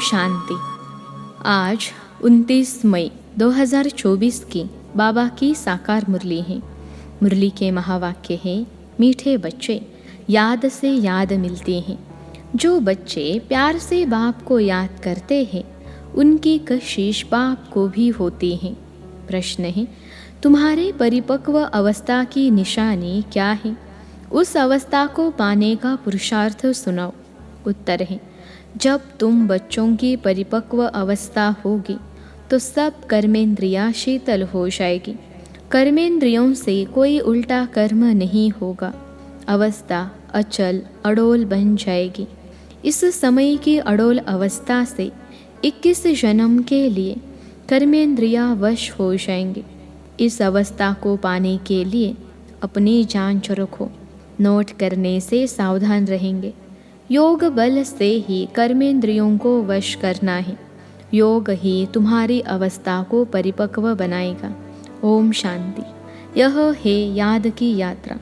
शांति। आज 29 मई 2024 की बाबा की साकार मुरली है। मुरली के महावाक्य है, मीठे बच्चे याद से याद मिलते हैं। जो बच्चे प्यार से बाप को याद करते हैं उनकी कशिश बाप को भी होती है। प्रश्न है, तुम्हारे परिपक्व अवस्था की निशानी क्या है? उस अवस्था को पाने का पुरुषार्थ सुनाओ। उत्तर है, जब तुम बच्चों की परिपक्व अवस्था होगी तो सब कर्मेंद्रियां शीतल हो जाएगी। कर्मेंद्रियों से कोई उल्टा कर्म नहीं होगा। अवस्था अचल अडोल बन जाएगी। इस समय की अडोल अवस्था से 21 जन्म के लिए कर्मेंद्रियां वश हो जाएंगे। इस अवस्था को पाने के लिए अपनी जांच रखो। नोट करने से सावधान रहेंगे। योग बल से ही कर्मेंद्रियों को वश करना है। योग ही तुम्हारी अवस्था को परिपक्व बनाएगा। ओम शांति। यह है याद की यात्रा।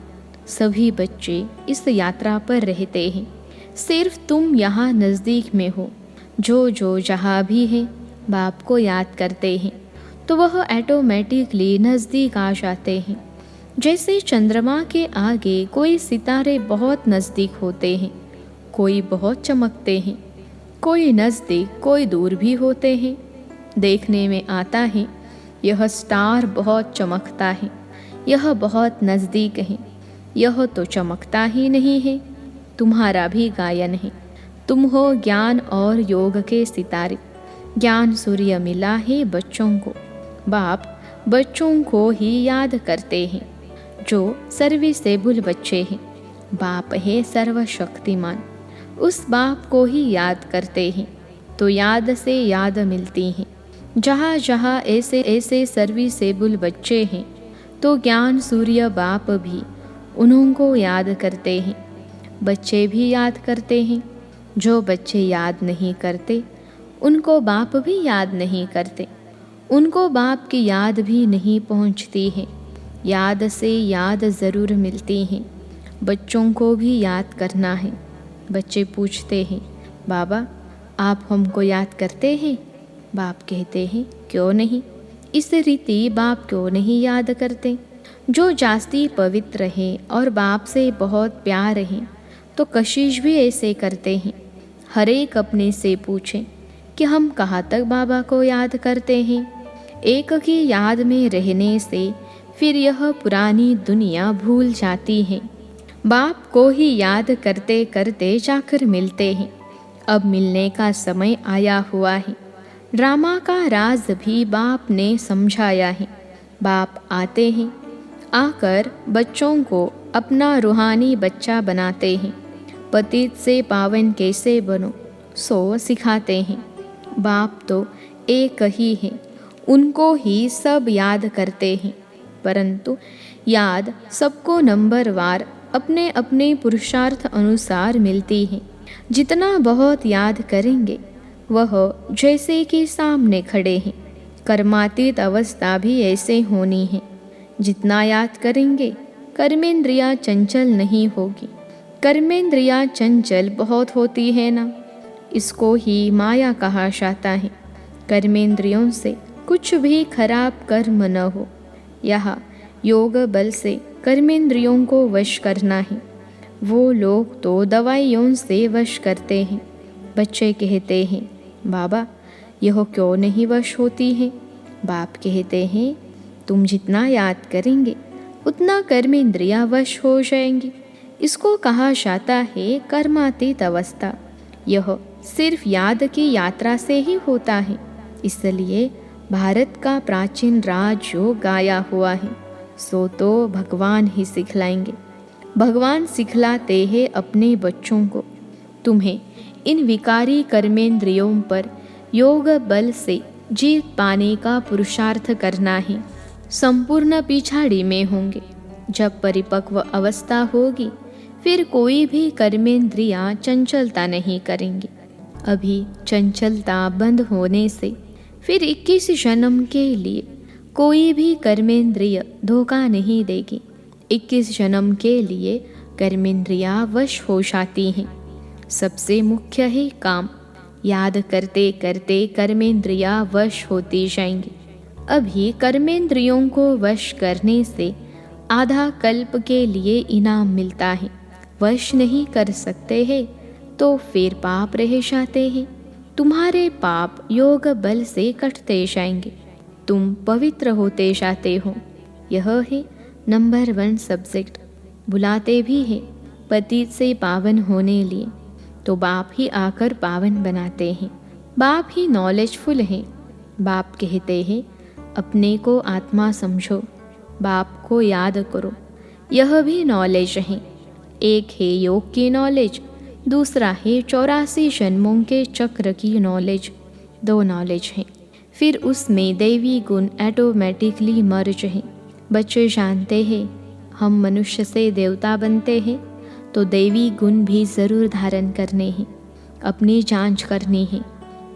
सभी बच्चे इस यात्रा पर रहते हैं। सिर्फ तुम यहाँ नज़दीक में हो। जो जहाँ भी है बाप को याद करते हैं तो वह ऑटोमेटिकली नज़दीक आ जाते हैं। जैसे चंद्रमा के आगे कोई सितारे बहुत नज़दीक होते हैं, कोई बहुत चमकते हैं, कोई नज़दीक कोई दूर भी होते हैं। देखने में आता है यह स्टार बहुत चमकता है, यह बहुत नज़दीक है, यह तो चमकता ही नहीं है। तुम्हारा भी गायन है। तुम हो ज्ञान और योग के सितारे। ज्ञान सूर्य मिला है बच्चों को। बाप बच्चों को ही याद करते हैं। जो सर्विसेबल बच्चे हैं, बाप है सर्वशक्तिमान। उस बाप को ही याद करते हैं तो याद से याद मिलती हैं। जहाँ जहाँ ऐसे ऐसे सर्विसेबल बच्चे हैं तो ज्ञान सूर्य बाप भी उन्हों को याद करते हैं। बच्चे भी याद करते हैं। जो बच्चे याद नहीं करते उनको बाप भी याद नहीं करते। उनको बाप की याद भी नहीं पहुँचती है। याद से याद ज़रूर मिलती हैं। बच्चों को भी याद करना है। बच्चे पूछते हैं, बाबा आप हमको याद करते हैं? बाप कहते हैं, क्यों नहीं। इस रीति बाप क्यों नहीं याद करते? जो जास्ती पवित्र है और बाप से बहुत प्यार है तो कशिश भी ऐसे करते हैं। हर एक अपने से पूछें कि हम कहाँ तक बाबा को याद करते हैं। एक की याद में रहने से फिर यह पुरानी दुनिया भूल जाती है। बाप को ही याद करते करते जाकर मिलते हैं। अब मिलने का समय आया हुआ है। ड्रामा का राज भी बाप ने समझाया है। बाप आते हैं, आकर बच्चों को अपना रूहानी बच्चा बनाते हैं। पतित से पावन कैसे बनो सो सिखाते हैं। बाप तो एक ही है, उनको ही सब याद करते हैं। परंतु याद सबको नंबरवार अपने अपने पुरुषार्थ अनुसार मिलती है। जितना बहुत याद करेंगे वह जैसे कि सामने खड़े हैं। कर्मातीत अवस्था भी ऐसे होनी है। जितना याद करेंगे कर्मेंद्रियां चंचल नहीं होगी। कर्मेंद्रियां चंचल बहुत होती है ना, इसको ही माया कहा जाता है। कर्मेंद्रियों से कुछ भी खराब कर्म न हो। यह योग बल से कर्मेंद्रियों को वश करना है। वो लोग तो दवाइयों से वश करते हैं। बच्चे कहते हैं, बाबा यह क्यों नहीं वश होती है? बाप कहते हैं, तुम जितना याद करेंगे उतना कर्मेंद्रियां वश हो जाएंगी। इसको कहा जाता है कर्मातीत अवस्था। यह सिर्फ याद की यात्रा से ही होता है। इसलिए भारत का प्राचीन राज जो गाया हुआ है सो तो भगवान ही सिखलाएंगे। भगवान सिखलाते हैं अपने बच्चों को। तुम्हें इन विकारी कर्मेंद्रियों पर योग बल से जीत पाने का पुरुषार्थ करना है। संपूर्ण पिछाड़ी में होंगे। जब परिपक्व अवस्था होगी फिर कोई भी कर्मेंद्रियां चंचलता नहीं करेंगी। अभी चंचलता बंद होने से फिर 21 जन्म के लिए कोई भी कर्मेंद्रिय धोखा नहीं देगी। 21 जन्म के लिए कर्मेंद्रियां वश हो जाती हैं। सबसे मुख्य है काम। याद करते करते कर्मेंद्रियां वश होती जाएंगी। अभी कर्मेंद्रियों को वश करने से आधा कल्प के लिए इनाम मिलता है। वश नहीं कर सकते हैं तो फिर पाप रह जाते हैं। तुम्हारे पाप योग बल से कटते जाएंगे, तुम पवित्र होते जाते हो। यह है नंबर 1 सब्जेक्ट। बुलाते भी हैं पतित से पावन होने लिए, तो बाप ही आकर पावन बनाते हैं। बाप ही नॉलेजफुल हैं। बाप कहते हैं अपने को आत्मा समझो, बाप को याद करो। यह भी नॉलेज है। एक है योग की नॉलेज, दूसरा है 84 जन्मों के चक्र की नॉलेज। 2 नॉलेज हैं। फिर उसमें दैवी गुण ऑटोमेटिकली मर्ज हैं। बच्चे जानते हैं हम मनुष्य से देवता बनते हैं तो दैवी गुण भी ज़रूर धारण करने हैं, अपनी जांच करनी है।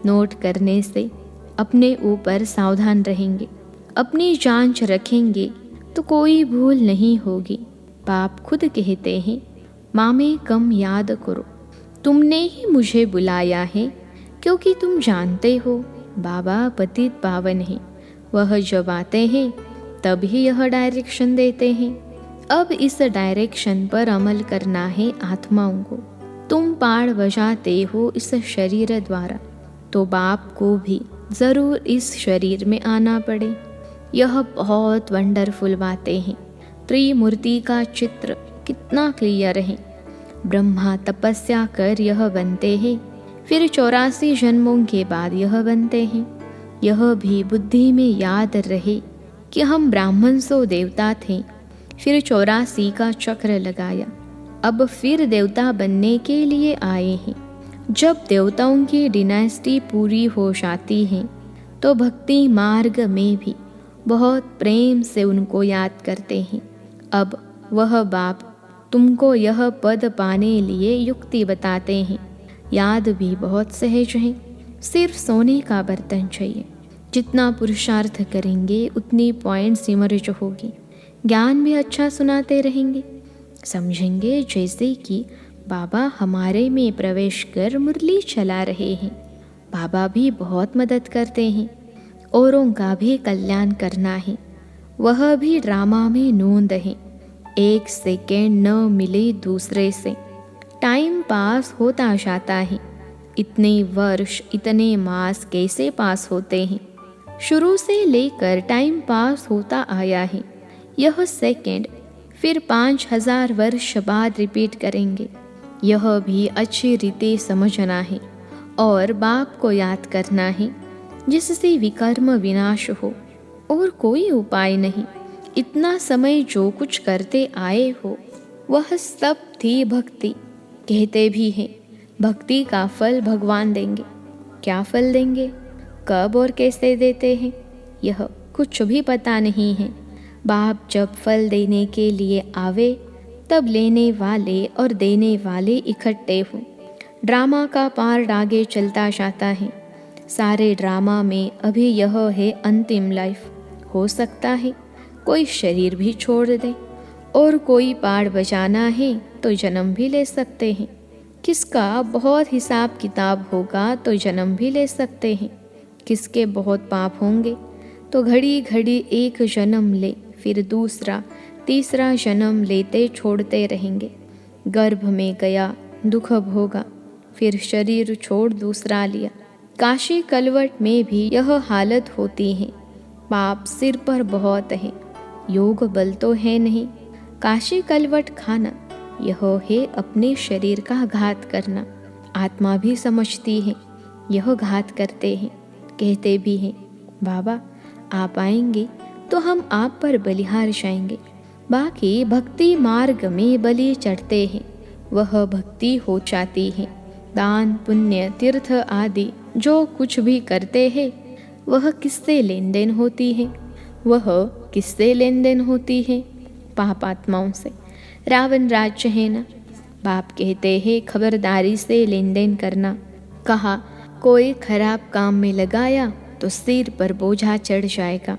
नोट करने से अपने ऊपर सावधान रहेंगे, अपनी जांच रखेंगे तो कोई भूल नहीं होगी। बाप खुद कहते हैं माँ में कम याद करो, तुमने ही मुझे बुलाया है क्योंकि तुम जानते हो बाबा पतित पावन है। वह जब आते हैं तब ही यह डायरेक्शन देते हैं। अब इस डायरेक्शन पर अमल करना है आत्माओं को। तुम पाड़ बजाते हो इस शरीर द्वारा, तो बाप को भी ज़रूर इस शरीर में आना पड़े। यह बहुत वंडरफुल बातें हैं। त्रिमूर्ति का चित्र कितना क्लियर है। ब्रह्मा तपस्या कर यह बनते हैं, फिर 84 जन्मों के बाद यह बनते हैं। यह भी बुद्धि में याद रहे कि हम ब्राह्मण सो देवता थे, फिर 84 का चक्र लगाया, अब फिर देवता बनने के लिए आए हैं। जब देवताओं की डिनास्टी पूरी हो जाती है तो भक्ति मार्ग में भी बहुत प्रेम से उनको याद करते हैं। अब वह बाप तुमको यह पद पाने लिए युक्ति बताते हैं। याद भी बहुत सहज है, सिर्फ सोने का बर्तन चाहिए। जितना पुरुषार्थ करेंगे उतनी पॉइंट्स इमर्ज होगी। ज्ञान भी अच्छा सुनाते रहेंगे, समझेंगे जैसे कि बाबा हमारे में प्रवेश कर मुरली चला रहे हैं। बाबा भी बहुत मदद करते हैं, औरों का भी कल्याण करना है। वह भी ड्रामा में नोंद है। 1 सेकेंड न मिले दूसरे से, टाइम पास होता जाता है। इतने वर्ष इतने मास कैसे पास होते हैं? शुरू से लेकर टाइम पास होता आया है। यह सेकेंड फिर 5000 वर्ष बाद रिपीट करेंगे। यह भी अच्छी रीति समझना है और बाप को याद करना है, जिससे विकर्म विनाश हो। और कोई उपाय नहीं। इतना समय जो कुछ करते आए हो वह सब थी भक्ति। कहते भी हैं भक्ति का फल भगवान देंगे। क्या फल देंगे, कब और कैसे देते हैं, यह कुछ भी पता नहीं है। बाप जब फल देने के लिए आवे तब लेने वाले और देने वाले इकट्ठे हों। ड्रामा का पार्ट आगे चलता जाता है। सारे ड्रामा में अभी यह है अंतिम लाइफ। हो सकता है कोई शरीर भी छोड़ दे, और कोई पार्ट बजाना है तो जन्म भी ले सकते हैं। किसका बहुत हिसाब किताब होगा तो जन्म भी ले सकते हैं। किसके बहुत पाप होंगे तो घड़ी घड़ी एक जन्म ले, फिर दूसरा तीसरा जन्म लेते छोड़ते रहेंगे। गर्भ में गया दुख भोगा, फिर शरीर छोड़ दूसरा लिया। काशी कलवट में भी यह हालत होती है। पाप सिर पर बहुत है, योग बल तो है नहीं। काशी कलवट खाना यह है अपने शरीर का घात करना। आत्मा भी समझती है यह घात करते हैं। कहते भी हैं बाबा आप आएंगे तो हम आप पर बलिहार जाएंगे। बाकी भक्ति मार्ग में बलि चढ़ते हैं, वह भक्ति हो जाती है। दान पुण्य तीर्थ आदि जो कुछ भी करते हैं वह किससे लेन देन होती है? वह किससे लेन देन होती है? पापात्माओं से। रावण राज्य है ना। बाप कहते हैं खबरदारी से लेन देन करना। कहा कोई खराब काम में लगाया तो सिर पर बोझा चढ़ जाएगा।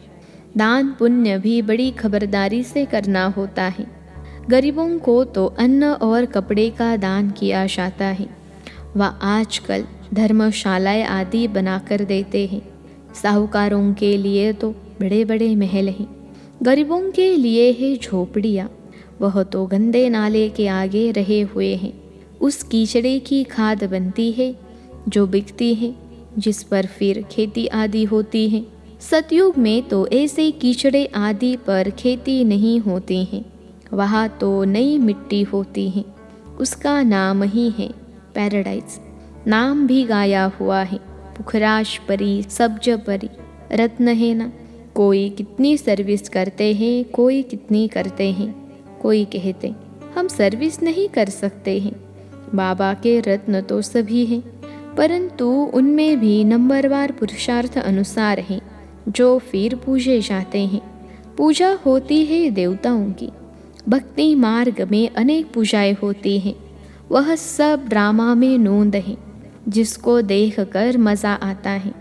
दान पुण्य भी बड़ी खबरदारी से करना होता है। गरीबों को तो अन्न और कपड़े का दान किया जाता है। वह आजकल धर्मशालाएं आदि बनाकर देते हैं। साहूकारों के लिए तो बड़े बड़े महल हैं, गरीबों के लिए है झोपड़ियाँ। वह तो गंदे नाले के आगे रहे हुए हैं। उस कीचड़े की खाद बनती है जो बिकती है, जिस पर फिर खेती आदि होती है। सतयुग में तो ऐसे कीचड़े आदि पर खेती नहीं होती है। वहाँ तो नई मिट्टी होती है। उसका नाम ही है पैराडाइज। नाम भी गाया हुआ है, पुखराज परी, सब्ज परी। रत्न है ना। कोई कितनी सर्विस करते हैं, कोई कितनी करते हैं। कोई कहते हम सर्विस नहीं कर सकते हैं। बाबा के रत्न तो सभी हैं, परंतु उनमें भी नंबरवार पुरुषार्थ अनुसार हैं, जो फिर पूजे जाते हैं। पूजा होती है देवताओं की। भक्ति मार्ग में अनेक पूजाएं होती हैं। वह सब ड्रामा में नोंद है, जिसको देख कर मज़ा आता है।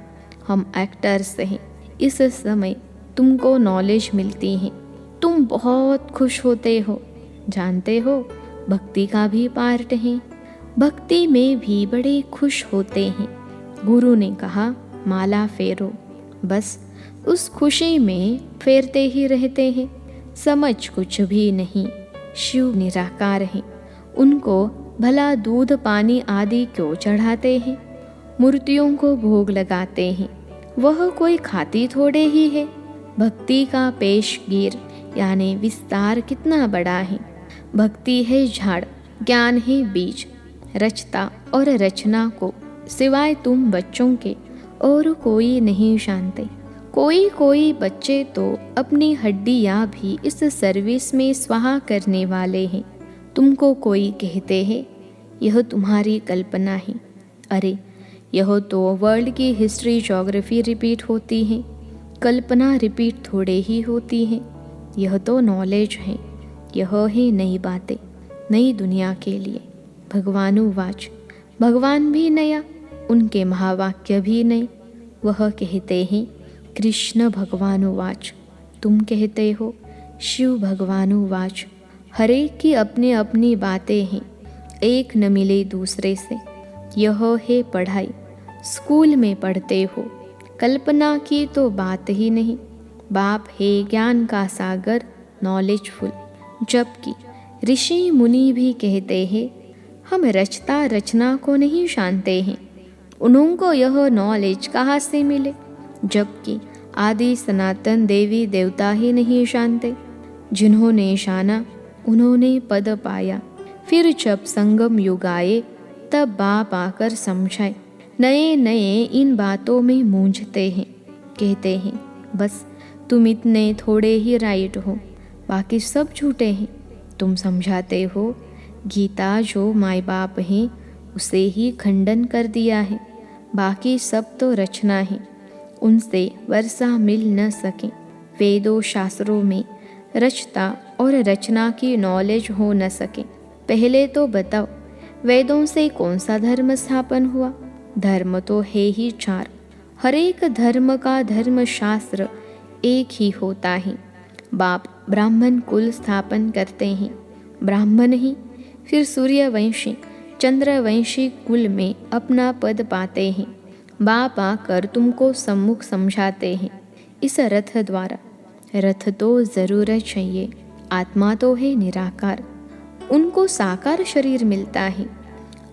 हम एक्टर्स हैं। इस समय तुमको नॉलेज मिलती है, तुम बहुत खुश होते हो। जानते हो, भक्ति का भी पार्ट है। भक्ति में भी बड़े खुश होते हैं। गुरु ने कहा माला फेरो, बस उस खुशी में फेरते ही रहते हैं। समझ कुछ भी नहीं। शिव निराकार हैं, उनको भला दूध पानी आदि क्यों चढ़ाते हैं। मूर्तियों को भोग लगाते हैं, वह कोई खाती थोड़े ही है। भक्ति का पेशगीर यानी विस्तार कितना बड़ा है। भक्ति है झाड़, ज्ञान है बीज। रचता और रचना को सिवाय तुम बच्चों के और कोई नहीं जानते। कोई कोई बच्चे तो अपनी हड्डियाँ भी इस सर्विस में स्वाहा करने वाले हैं। तुमको कोई कहते हैं यह तुम्हारी कल्पना है। अरे यह तो वर्ल्ड की हिस्ट्री ज्योग्राफी रिपीट होती है, कल्पना रिपीट थोड़े ही होती है। यह तो नॉलेज है। यह है नई बातें, नई दुनिया के लिए। भगवानुवाच, भगवान भी नया, उनके महावाक्य भी नए। वह कहते हैं कृष्ण भगवानुवाच, तुम कहते हो शिव भगवानुवाच। हर एक की अपनी अपनी बातें हैं, एक न मिले दूसरे से। यह है पढ़ाई। स्कूल में पढ़ते हो, कल्पना की तो बात ही नहीं। बाप है ज्ञान का सागर, नॉलेजफुल। जबकि ऋषि मुनि भी कहते हैं हम रचता रचना को नहीं जानते हैं, उनको यह नॉलेज कहाँ से मिले। जबकि आदि सनातन देवी देवता ही नहीं जानते। जिन्होंने जाना उन्होंने पद पाया। फिर जब संगम युग आए तब बाप आकर समझाए। नए नए इन बातों में मूंझते हैं। कहते हैं बस तुम इतने थोड़े ही राइट हो, बाकी सब झूठे हैं। तुम समझाते हो गीता जो माँ बाप हैं उसे ही खंडन कर दिया है, बाकी सब तो रचना है, उनसे वर्षा मिल न सके। वेदों शास्त्रों में रचता और रचना की नॉलेज हो न सके। पहले तो बताओ वेदों से कौन सा धर्म स्थापन हुआ। धर्म तो है ही चार। हर एक धर्म का धर्म शास्त्र एक ही होता है। बाप ब्राह्मण कुल स्थापन करते हैं, ब्राह्मण ही फिर सूर्यवंशी चंद्रवंशी कुल में अपना पद पाते हैं। बाप आकर तुमको सम्मुख समझाते हैं इस रथ द्वारा। रथ तो ज़रूर चाहिए, आत्मा तो है निराकार, उनको साकार शरीर मिलता है।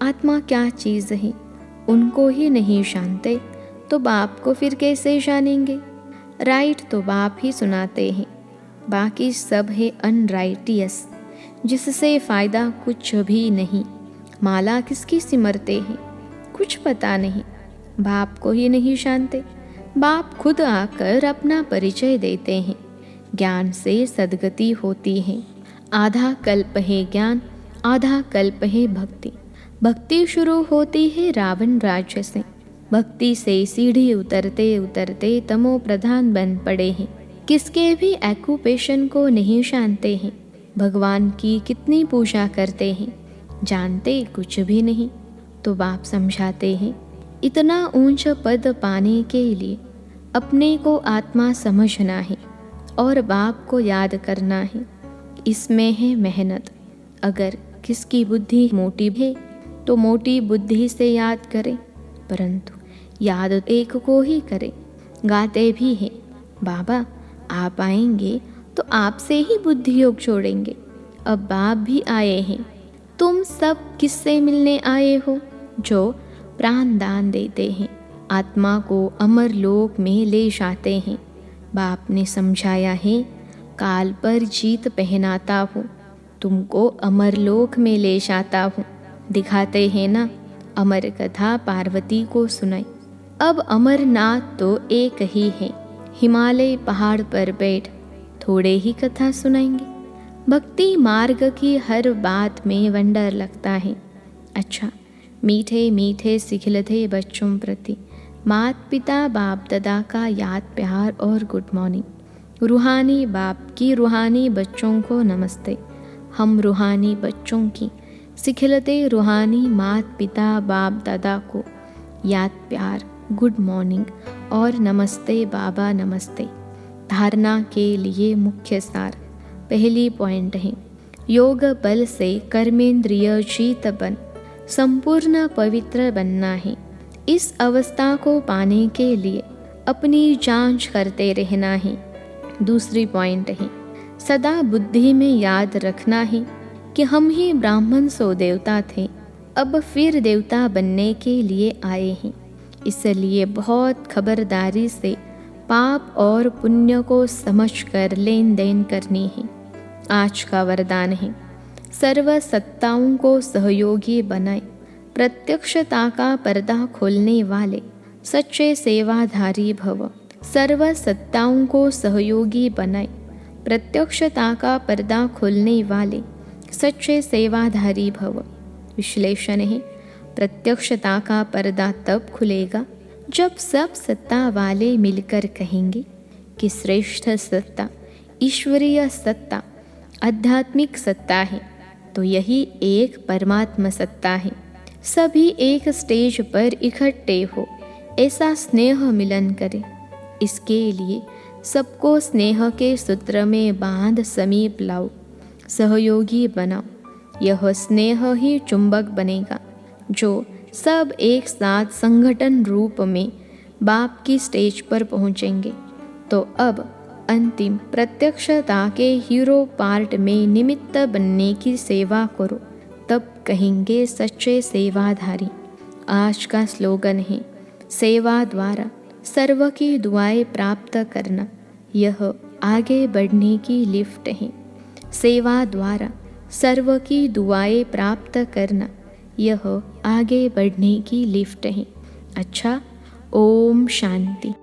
आत्मा क्या चीज़ है उनको ही नहीं जानते, तो बाप को फिर कैसे जानेंगे। राइट तो बाप ही सुनाते हैं, बाकी सब है अनराइटियस, जिससे फ़ायदा कुछ भी नहीं। माला किसकी सिमरते हैं कुछ पता नहीं, बाप को ही नहीं जानते। बाप खुद आकर अपना परिचय देते हैं। ज्ञान से सद्गति होती है। आधा कल्प है ज्ञान, आधा कल्प है भक्ति। भक्ति शुरू होती है रावण राज्य से। भक्ति से सीढ़ी उतरते उतरते तमो प्रधान बन पड़े हैं। किसके भी एक्यूपेशन को नहीं जानते हैं। भगवान की कितनी पूजा करते हैं, जानते कुछ भी नहीं। तो बाप समझाते हैं इतना ऊंच पद पाने के लिए अपने को आत्मा समझना है और बाप को याद करना है। इसमें है मेहनत। अगर किसकी बुद्धि मोटी है तो मोटी बुद्धि से याद करें, परंतु याद एक को ही करें। गाते भी हैं, बाबा आप आएंगे तो आपसे ही बुद्धि योग छोड़ेंगे। अब बाप भी आए हैं, तुम सब किससे मिलने आए हो? जो प्राण दान देते हैं, आत्मा को अमर लोक में ले जाते हैं। बाप ने समझाया है, काल पर जीत पहनाता हूँ, तुमको अमर लोक में ले जाता हूँ। दिखाते हैं ना, अमर कथा पार्वती को सुनाई। अब अमरनाथ तो एक ही है, हिमालय पहाड़ पर बैठ थोड़े ही कथा सुनाएंगे। भक्ति मार्ग की हर बात में वंडर लगता है। अच्छा, मीठे मीठे सिखलते बच्चों प्रति माता पिता बाप दादा का याद प्यार और गुड मॉर्निंग। रूहानी बाप की रूहानी बच्चों को नमस्ते। हम रूहानी बच्चों की सिखलते रूहानी माता पिता बाप दादा को याद प्यार, गुड मॉर्निंग और नमस्ते बाबा नमस्ते। धारणा के लिए मुख्य सार। पहली पॉइंट है, योग बल से कर्मेंद्रिय जीत बन संपूर्ण पवित्र बनना है। इस अवस्था को पाने के लिए अपनी जांच करते रहना है। दूसरी पॉइंट है, सदा बुद्धि में याद रखना है कि हम ही ब्राह्मण सो देवता थे, अब फिर देवता बनने के लिए आए हैं। इसलिए बहुत खबरदारी से पाप और पुण्य को समझकर लेन देन करनी है। आज का वरदान है, सर्व सत्ताओं को सहयोगी बनाए, प्रत्यक्षता का पर्दा खोलने वाले सच्चे सेवाधारी भव। सर्व सत्ताओं को सहयोगी बनाए, प्रत्यक्षता का पर्दा खोलने वाले सच्चे सेवाधारी भव। विश्लेषण है, प्रत्यक्षता का पर्दा तब खुलेगा जब सब सत्ता वाले मिलकर कहेंगे कि श्रेष्ठ सत्ता ईश्वरीय सत्ता आध्यात्मिक सत्ता है, तो यही एक परमात्मा सत्ता है। सभी एक स्टेज पर इकट्ठे हो, ऐसा स्नेह मिलन करें। इसके लिए सबको स्नेह के सूत्र में बांध समीप लाओ, सहयोगी बनाओ। यह स्नेह ही चुंबक बनेगा जो सब एक साथ संगठन रूप में बाप की स्टेज पर पहुंचेंगे। तो अब अंतिम प्रत्यक्षता के हीरो पार्ट में निमित्त बनने की सेवा करो, तब कहेंगे सच्चे सेवाधारी। आज का स्लोगन है, सेवा द्वारा सर्व की दुआएं प्राप्त करना, यह आगे बढ़ने की लिफ्ट है। सेवा द्वारा सर्व की दुआएं प्राप्त करना, यह आगे बढ़ने की लिफ्ट है। अच्छा, ओम शांति।